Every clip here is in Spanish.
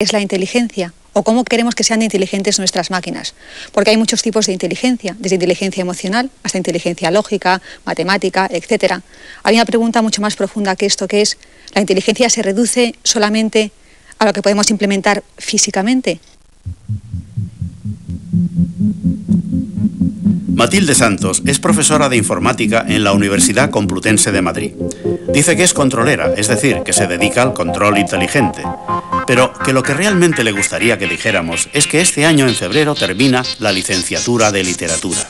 es la inteligencia o cómo queremos que sean inteligentes nuestras máquinas. Porque hay muchos tipos de inteligencia, desde inteligencia emocional hasta inteligencia lógica, matemática, etc. Hay una pregunta mucho más profunda que esto, que es, ¿la inteligencia se reduce solamente a lo que podemos implementar físicamente? Matilde Santos es profesora de informática en la Universidad Complutense de Madrid. Dice que es controlera, es decir, que se dedica al control inteligente. Pero que lo que realmente le gustaría que dijéramos es que este año en febrero termina la licenciatura de literatura.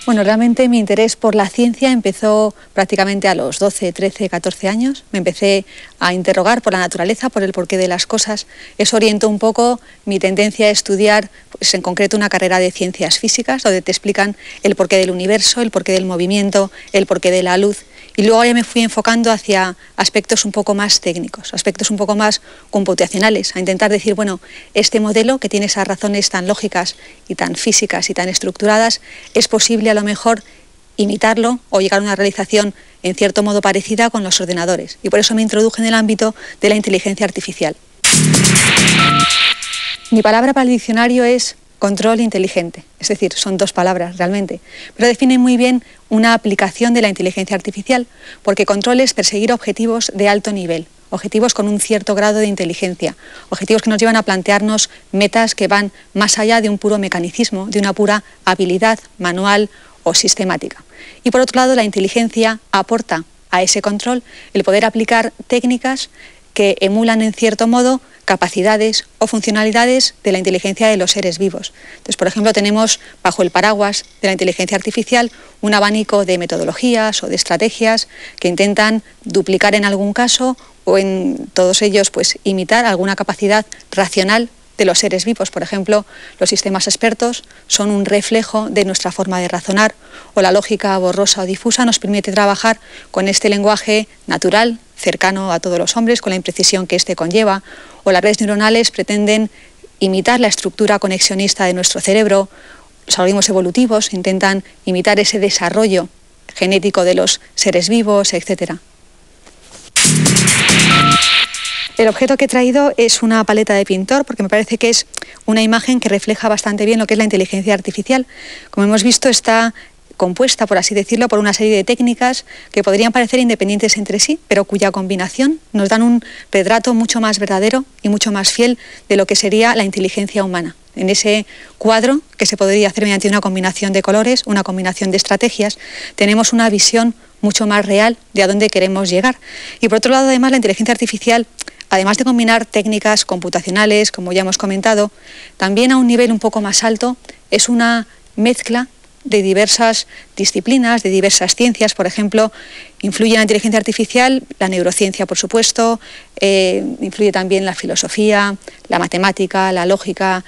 Bueno, realmente mi interés por la ciencia empezó prácticamente a los 12, 13, 14 años. Me empecé a interrogar por la naturaleza, por el porqué de las cosas. Eso orientó un poco mi tendencia a estudiar, pues, en concreto una carrera de ciencias físicas, donde te explican el porqué del universo, el porqué del movimiento, el porqué de la luz. Y luego ya me fui enfocando hacia aspectos un poco más técnicos, aspectos un poco más computacionales, a intentar decir, bueno, este modelo que tiene esas razones tan lógicas y tan físicas y tan estructuradas, es posible a lo mejor imitarlo o llegar a una realización en cierto modo parecida con los ordenadores. Y por eso me introduje en el ámbito de la inteligencia artificial. Mi palabra para el diccionario es control inteligente, es decir, son dos palabras realmente, pero definen muy bien una aplicación de la inteligencia artificial, porque control es perseguir objetivos de alto nivel, objetivos con un cierto grado de inteligencia, objetivos que nos llevan a plantearnos metas que van más allá de un puro mecanicismo, de una pura habilidad manual o sistemática. Y por otro lado, la inteligencia aporta a ese control el poder aplicar técnicas que emulan en cierto modo capacidades o funcionalidades de la inteligencia de los seres vivos. Entonces, por ejemplo, tenemos bajo el paraguas de la inteligencia artificial un abanico de metodologías o de estrategias que intentan duplicar en algún caso o en todos ellos pues imitar alguna capacidad racional de los seres vivos. Por ejemplo, los sistemas expertos son un reflejo de nuestra forma de razonar, o la lógica borrosa o difusa nos permite trabajar con este lenguaje natural, cercano a todos los hombres, con la imprecisión que éste conlleva, o las redes neuronales pretenden imitar la estructura conexionista de nuestro cerebro, los algoritmos evolutivos intentan imitar ese desarrollo genético de los seres vivos, etc. El objeto que he traído es una paleta de pintor porque me parece que es una imagen que refleja bastante bien lo que es la inteligencia artificial. Como hemos visto, está compuesta, por así decirlo, por una serie de técnicas que podrían parecer independientes entre sí, pero cuya combinación nos dan un retrato mucho más verdadero y mucho más fiel de lo que sería la inteligencia humana. En ese cuadro, que se podría hacer mediante una combinación de colores, una combinación de estrategias, tenemos una visión mucho más real de a dónde queremos llegar. Y por otro lado, además, la inteligencia artificial, además de combinar técnicas computacionales, como ya hemos comentado, también a un nivel un poco más alto es una mezcla de diversas disciplinas, de diversas ciencias. Por ejemplo, influye en la inteligencia artificial la neurociencia, por supuesto, influye también la filosofía, la matemática, la lógica,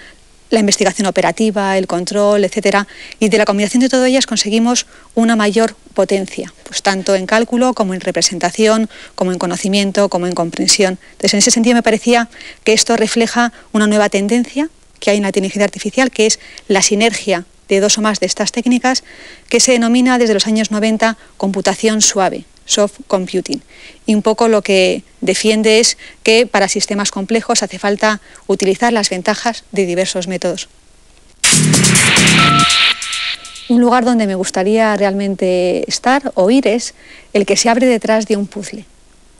la investigación operativa, el control, etc. Y de la combinación de todas ellas conseguimos una mayor potencia, pues tanto en cálculo como en representación, como en conocimiento, como en comprensión. Entonces, en ese sentido me parecía que esto refleja una nueva tendencia que hay en la inteligencia artificial, que es la sinergia de dos o más de estas técnicas, que se denomina desde los años 90 computación suave, soft computing. Y un poco lo que defiende es que para sistemas complejos hace falta utilizar las ventajas de diversos métodos. Un lugar donde me gustaría realmente estar o ir es el que se abre detrás de un puzzle.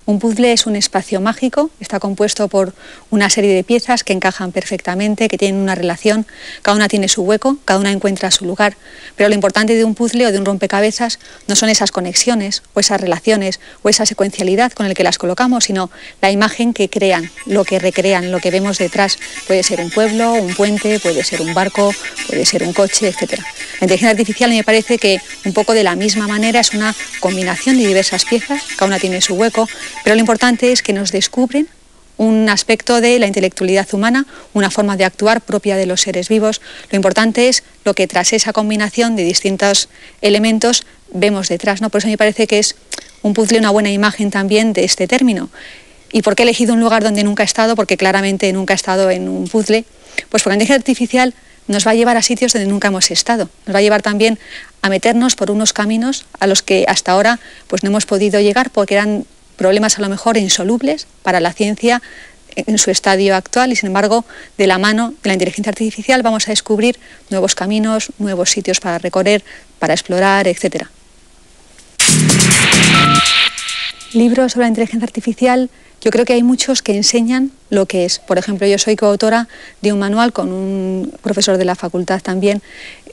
Un puzzle es un espacio mágico, está compuesto por una serie de piezas que encajan perfectamente, que tienen una relación, cada una tiene su hueco, cada una encuentra su lugar, pero lo importante de un puzzle o de un rompecabezas no son esas conexiones o esas relaciones o esa secuencialidad con el que las colocamos, sino la imagen que crean, lo que recrean, lo que vemos detrás. Puede ser un pueblo, un puente, puede ser un barco, puede ser un coche, etc. La inteligencia artificial me parece que un poco de la misma manera es una combinación de diversas piezas, cada una tiene su hueco, pero lo importante es que nos descubren un aspecto de la intelectualidad humana, una forma de actuar propia de los seres vivos. Lo importante es lo que tras esa combinación de distintos elementos vemos detrás, ¿no? Por eso me parece que es un puzzle una buena imagen también de este término. ¿Y por qué he elegido un lugar donde nunca he estado? Porque claramente nunca he estado en un puzzle. Pues porque la inteligencia artificial nos va a llevar a sitios donde nunca hemos estado. Nos va a llevar también a meternos por unos caminos a los que hasta ahora pues no hemos podido llegar porque eran problemas a lo mejor insolubles para la ciencia en su estadio actual, y sin embargo de la mano de la inteligencia artificial vamos a descubrir nuevos caminos, nuevos sitios para recorrer, para explorar, etc. Libros sobre la inteligencia artificial, yo creo que hay muchos que enseñan lo que es. Por ejemplo, yo soy coautora de un manual con un profesor de la facultad también,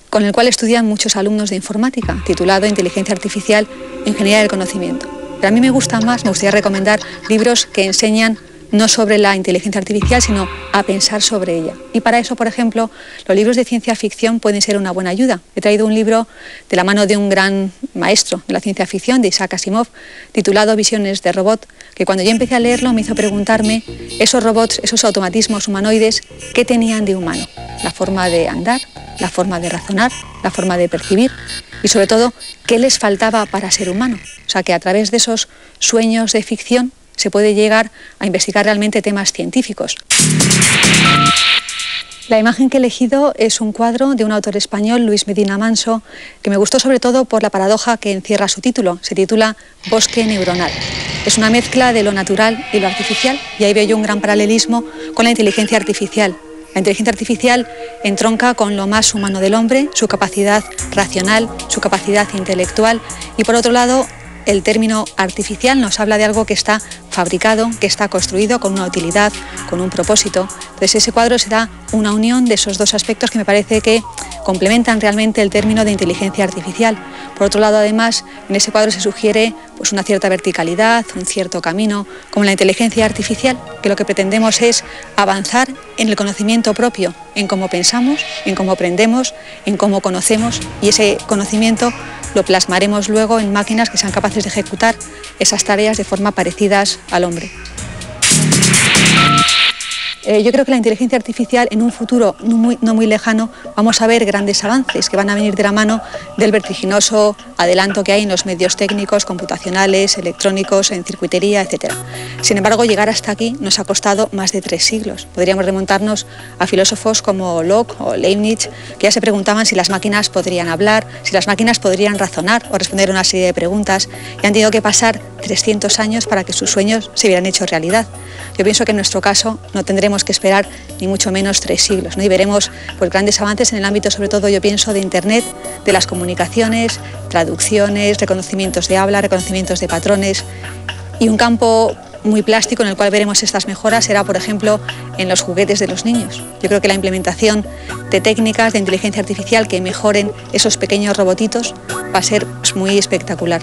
con el cual estudian muchos alumnos de informática, titulado Inteligencia Artificial, Ingeniería del Conocimiento. Pero a mí me gustaría recomendar libros que enseñan no sobre la inteligencia artificial, sino a pensar sobre ella. Y para eso, por ejemplo, los libros de ciencia ficción pueden ser una buena ayuda. He traído un libro de la mano de un gran maestro de la ciencia ficción, de Isaac Asimov, titulado Visiones de Robot, que cuando yo empecé a leerlo me hizo preguntarme esos robots, esos automatismos humanoides, ¿qué tenían de humano? La forma de andar, la forma de razonar, la forma de percibir y sobre todo, ¿qué les faltaba para ser humano? O sea, que a través de esos sueños de ficción se puede llegar a investigar realmente temas científicos. La imagen que he elegido es un cuadro de un autor español, Luis Medina Manso, que me gustó sobre todo por la paradoja que encierra su título. Se titula Bosque neuronal. Es una mezcla de lo natural y lo artificial, y ahí veo yo un gran paralelismo con la inteligencia artificial. La inteligencia artificial entronca con lo más humano del hombre, su capacidad racional, su capacidad intelectual, y por otro lado, el término artificial nos habla de algo que está fabricado, que está construido con una utilidad, con un propósito. Entonces ese cuadro se da una unión de esos dos aspectos que me parece que complementan realmente el término de inteligencia artificial. Por otro lado, además, en ese cuadro se sugiere pues, una cierta verticalidad, un cierto camino, como la inteligencia artificial, que lo que pretendemos es avanzar en el conocimiento propio, en cómo pensamos, en cómo aprendemos, en cómo conocemos, y ese conocimiento lo plasmaremos luego en máquinas que sean capaces de ejecutar esas tareas de forma parecidas al hombre. Yo creo que la inteligencia artificial en un futuro no muy lejano vamos a ver grandes avances que van a venir de la mano del vertiginoso adelanto que hay en los medios técnicos, computacionales, electrónicos, en circuitería, etc. Sin embargo, llegar hasta aquí nos ha costado más de 3 siglos. Podríamos remontarnos a filósofos como Locke o Leibniz, que ya se preguntaban si las máquinas podrían hablar, si las máquinas podrían razonar o responder a una serie de preguntas, y han tenido que pasar 300 años para que sus sueños se hubieran hecho realidad. Yo pienso que en nuestro caso no tendremos que esperar ni mucho menos 3 siglos, ¿no? Y veremos pues, grandes avances en el ámbito, sobre todo yo pienso, de Internet, de las comunicaciones, traducciones, reconocimientos de habla, reconocimientos de patrones, y un campo muy plástico en el cual veremos estas mejoras será, por ejemplo, en los juguetes de los niños. Yo creo que la implementación de técnicas de inteligencia artificial que mejoren esos pequeños robotitos va a ser pues, muy espectacular.